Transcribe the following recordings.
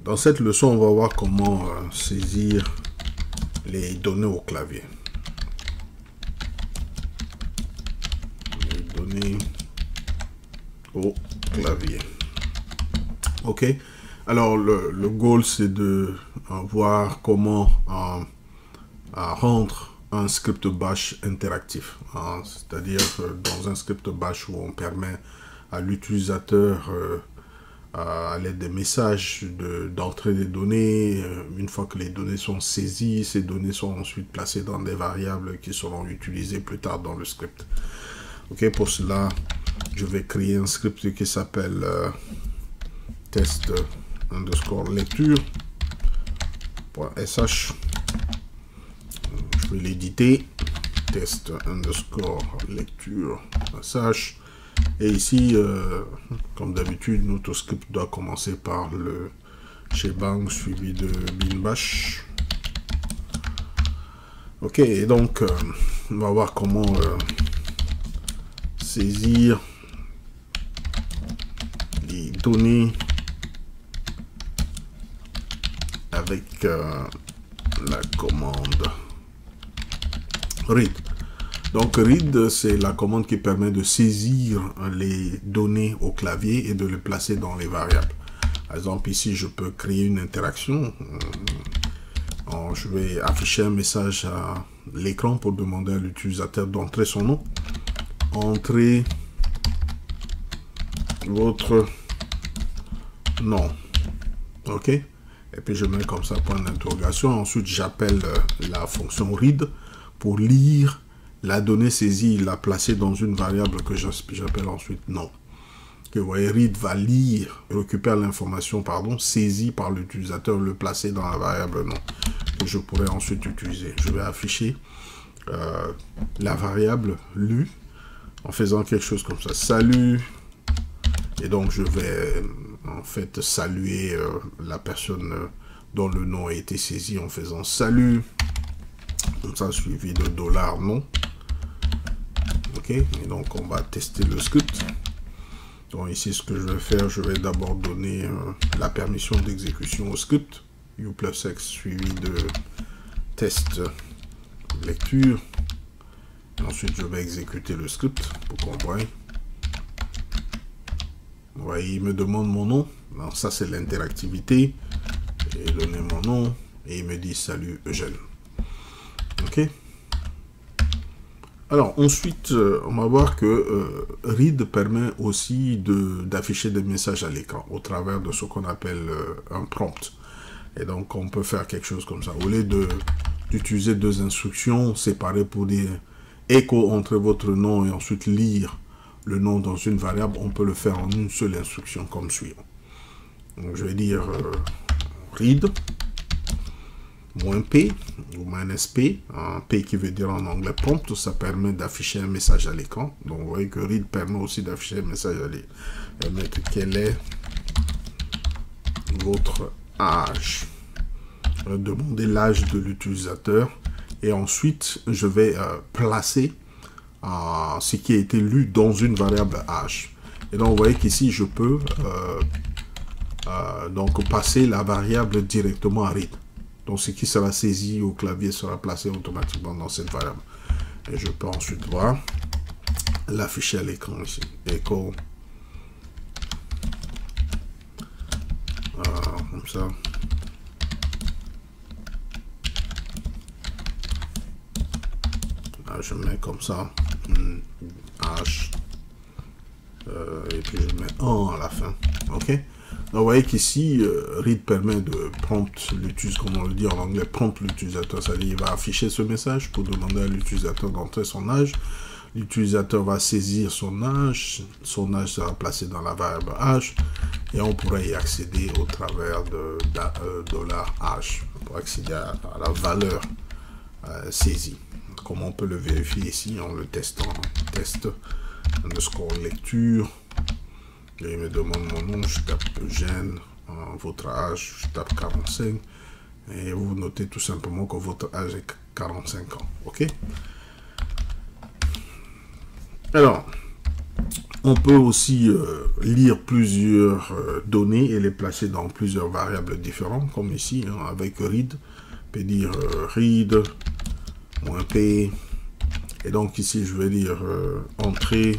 Dans cette leçon, on va voir comment saisir les données au clavier. Les données au clavier. Ok. Alors, le goal, c'est de voir comment rendre un script bash interactif. C'est-à-dire dans un script bash où on permet à l'utilisateur à l'aide des messages d'entrer des données. Une fois que les données sont saisies, ces données sont ensuite placées dans des variables qui seront utilisées plus tard dans le script. Ok, pour cela, je vais créer un script qui s'appelle test underscore lecture.sh. Je vais l'éditer, test underscore lecture.sh. Et ici, comme d'habitude, notre script doit commencer par le shebang suivi de binbash. Ok, et donc, on va voir comment saisir les données avec la commande read. Donc read, c'est la commande qui permet de saisir les données au clavier et de les placer dans les variables. Par exemple, ici, je peux créer une interaction. Je vais afficher un message à l'écran pour demander à l'utilisateur d'entrer son nom. Entrez votre nom. OK? Et puis, je mets comme ça point d'interrogation. Ensuite, j'appelle la fonction read pour lire la donnée saisie, la placer dans une variable que j'appelle ensuite nom. Que vous voyez, read va lire, récupère l'information, saisie par l'utilisateur, le placer dans la variable nom, que je pourrais ensuite utiliser. Je vais afficher la variable lu en faisant quelque chose comme ça. Salut. Et donc, je vais en fait saluer la personne dont le nom a été saisi en faisant salut. Comme ça, suivi de $non. Ok, et donc on va tester le script. Donc ici, ce que je vais faire, je vais d'abord donner la permission d'exécution au script. U+X suivi de test lecture. Et ensuite, je vais exécuter le script pour qu'on voie. Vous voyez, il me demande mon nom. Alors ça, c'est l'interactivité. J'ai donné mon nom et il me dit salut Eugène. Ok. Alors ensuite, on va voir que read permet aussi d'afficher des messages à l'écran au travers de ce qu'on appelle un prompt. Et donc on peut faire quelque chose comme ça. Au lieu d'utiliser deux instructions séparées pour dire écho entre votre nom et ensuite lire le nom dans une variable, on peut le faire en une seule instruction comme suit. Donc je vais dire read -p ou -p, p qui veut dire en anglais prompt, ça permet d'afficher un message à l'écran. Donc vous voyez que read permet aussi d'afficher un message à l'écran. Je vais mettre quel est votre âge. Je vais demander l'âge de l'utilisateur et ensuite je vais placer ce qui a été lu dans une variable âge. Et donc vous voyez qu'ici je peux donc passer la variable directement à read. Donc, ce qui sera saisi au clavier sera placé automatiquement dans cette variable. Et je peux ensuite voir l'afficher à l'écran ici. Echo. Comme ça. Là, je mets comme ça. H. Et puis, je mets 1 à la fin. OK? Donc, vous voyez qu'ici, read permet de prompt l'utilisateur, comme on le dit en anglais, prompt l'utilisateur. C'est-à-dire qu'il va afficher ce message pour demander à l'utilisateur d'entrer son âge. L'utilisateur va saisir son âge sera placé dans la variable âge et on pourrait y accéder au travers de $âge pour accéder à la valeur saisie. Comment on peut le vérifier ici en le testant. Test underscore lecture. Et il me demande mon nom, je tape Eugène, votre âge, je tape 45. Et vous notez tout simplement que votre âge est 45 ans. OK? Alors, On peut aussi lire plusieurs données et les placer dans plusieurs variables différentes, comme ici, hein, avec read. On peut dire read, -p. Et donc ici, je vais dire entrée,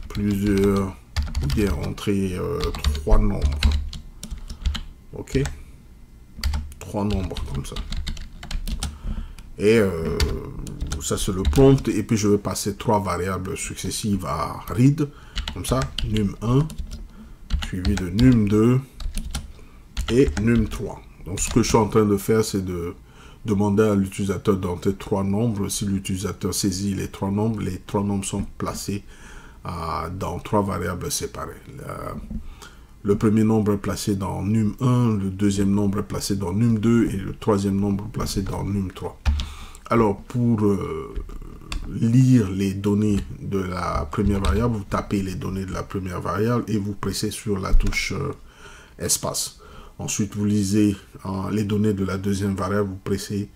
plusieurs, ou bien entrer 3 nombres. Ok, 3 nombres comme ça. Et ça c'est le prompt. Et puis je vais passer 3 variables successives à read. Comme ça, num1, suivi de num2 et num3. Donc ce que je suis en train de faire, c'est de demander à l'utilisateur d'entrer 3 nombres. Si l'utilisateur saisit les 3 nombres sont placés dans 3 variables séparées. Le premier nombre est placé dans num1, le deuxième nombre est placé dans num2 et le troisième nombre est placé dans num3. Alors, pour lire les données de la première variable, vous tapez les données de la première variable et vous pressez sur la touche espace. Ensuite, vous lisez les données de la deuxième variable, vous pressez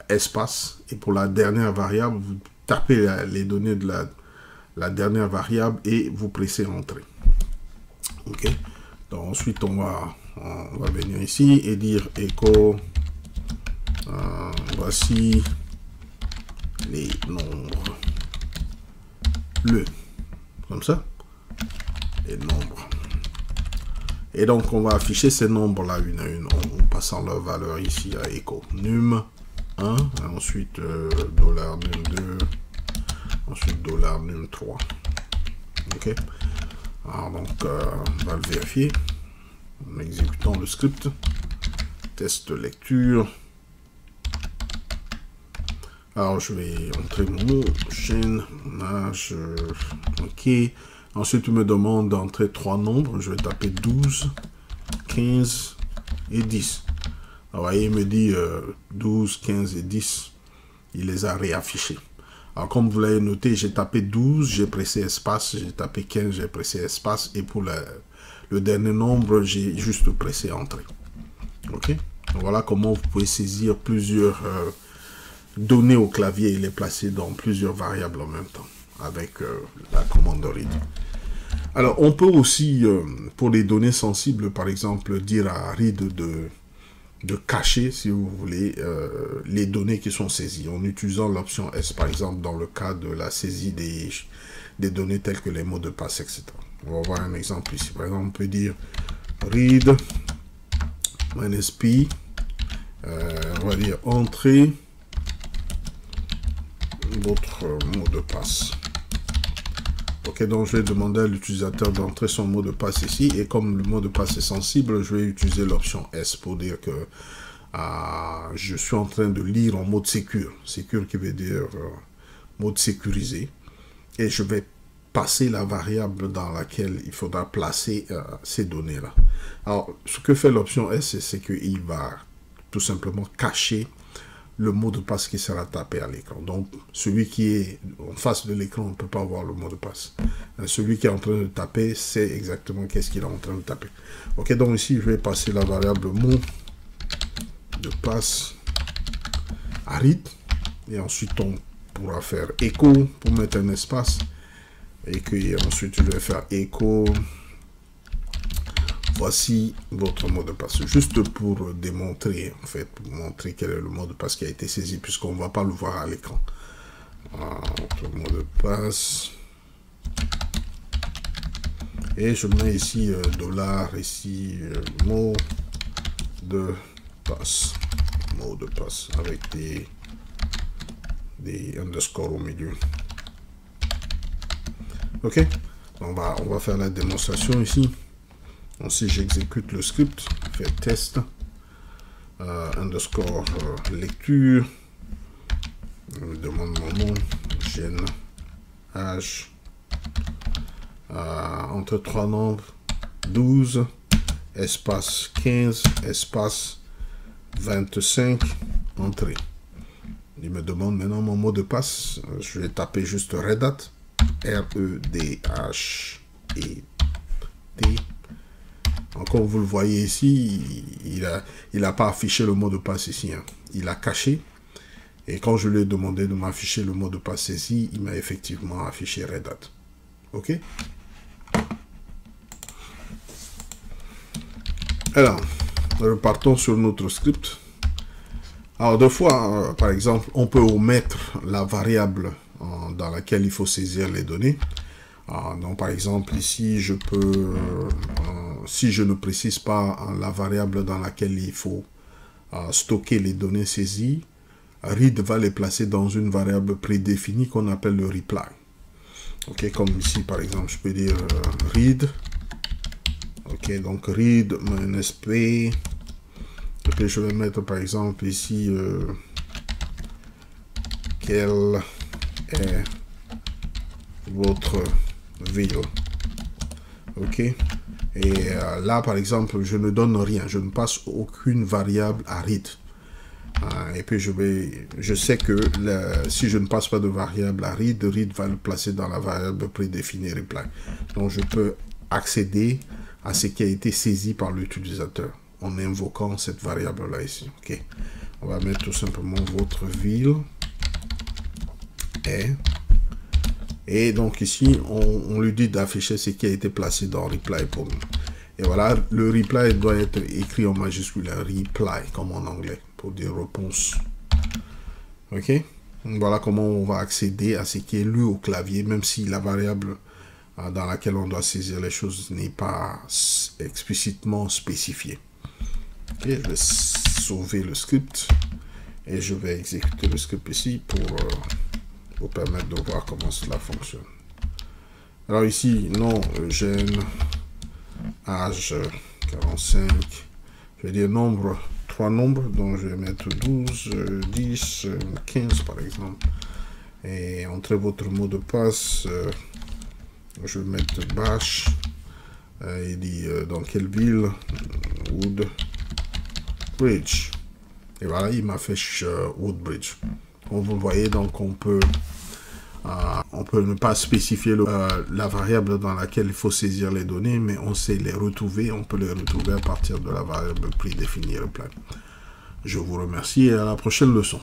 espace. Et pour la dernière variable, vous tapez les données de la dernière variable et vous pressez entrée. Ok. Donc, ensuite, on va venir ici et dire echo, voici les nombres, comme ça, les nombres. Et donc, on va afficher ces nombres-là une à une en passant leur valeur ici à echo. Num 1, ensuite $num2, ensuite $num3. Ok. Alors donc, on va le vérifier en exécutant le script. Test de lecture. Alors, je vais entrer mon mot, chaîne, mon âge, ok. Ensuite, il me demande d'entrer 3 nombres. Je vais taper 12, 15 et 10. Alors, vous voyez, il me dit 12, 15 et 10. Il les a réaffichés. Alors, comme vous l'avez noté, j'ai tapé 12, j'ai pressé espace, j'ai tapé 15, j'ai pressé espace, et pour le dernier nombre, j'ai juste pressé entrée. Ok? Donc, voilà comment vous pouvez saisir plusieurs données au clavier et les placer dans plusieurs variables en même temps, avec la commande read. Alors, on peut aussi, pour les données sensibles, par exemple, dire à read de cacher, si vous voulez, les données qui sont saisies, en utilisant l'option S, par exemple, dans le cas de la saisie des données telles que les mots de passe, etc. On va voir un exemple ici. Par exemple, on peut dire read -p, on va dire entrée votre mot de passe. Ok, donc je vais demander à l'utilisateur d'entrer son mot de passe ici, et comme le mot de passe est sensible, je vais utiliser l'option S pour dire que je suis en train de lire en mode sécure. Sécure qui veut dire mode sécurisé, et je vais passer la variable dans laquelle il faudra placer ces données-là. Alors, ce que fait l'option S, c'est qu'il va tout simplement cacher le mot de passe qui sera tapé à l'écran. Donc, celui qui est en face de l'écran ne peut pas voir le mot de passe. Celui qui est en train de taper sait exactement qu'est-ce qu'il est en train de taper. Ok, donc ici, je vais passer la variable mot de passe à read. Et ensuite, on pourra faire echo pour mettre un espace. Et ensuite, je vais faire echo. Voici votre mot de passe, juste pour démontrer, en fait, pour montrer quel est le mot de passe qui a été saisi, puisqu'on ne va pas le voir à l'écran. Votre mot de passe. Et je mets ici $, ici mot de passe. Mot de passe avec des underscores au milieu. Ok, on va faire la démonstration ici. Donc, si j'exécute le script, je fais test, underscore lecture, je me demande mon nom, gène, âge, entre 3 nombres, 12, espace 15, espace 25, entrée. Il me demande maintenant mon mot de passe, je vais taper juste Red Hat, R-E-D-H-E-T. Comme vous le voyez ici, il n'a pas affiché le mot de passe ici. Hein. Il a caché. Et quand je lui ai demandé de m'afficher le mot de passe saisi, il m'a effectivement affiché Red Hat. OK? Alors, repartons sur notre script. Alors, deux fois, par exemple, on peut omettre la variable dans laquelle il faut saisir les données. Donc, par exemple, ici, je peux, si je ne précise pas la variable dans laquelle il faut stocker les données saisies, read va les placer dans une variable prédéfinie qu'on appelle le reply. Ok, comme ici, par exemple, je peux dire read. Ok, donc read -p. Et puis je vais mettre par exemple ici quelle est votre ville. Ok, et là par exemple je ne donne rien, je ne passe aucune variable à read. Et puis je sais que si je ne passe pas de variable à read va le placer dans la variable prédéfinie reply. Donc je peux accéder à ce qui a été saisi par l'utilisateur en invoquant cette variable là ici. Ok, on va mettre tout simplement votre ville est. Et donc ici on lui dit d'afficher ce qui a été placé dans reply pour nous. Et voilà, le reply doit être écrit en majuscule, reply comme en anglais, pour dire réponse. Ok, donc voilà comment on va accéder à ce qui est lu au clavier, même si la variable dans laquelle on doit saisir les choses n'est pas explicitement spécifiée. Ok, je vais sauver le script et je vais exécuter le script ici pour vous permettre de voir comment cela fonctionne. Alors ici, nom, gène, âge 45, je vais dire nombre, 3 nombres, donc je vais mettre 12, 10, 15 par exemple. Et entrez votre mot de passe, je vais mettre bash, il dit dans quelle ville, Woodbridge. Et voilà, il m'affiche Woodbridge. Comme vous le voyez, donc on peut ne pas spécifier la variable dans laquelle il faut saisir les données, mais on sait les retrouver, on peut les retrouver à partir de la variable prédéfinie reply. Je vous remercie et à la prochaine leçon.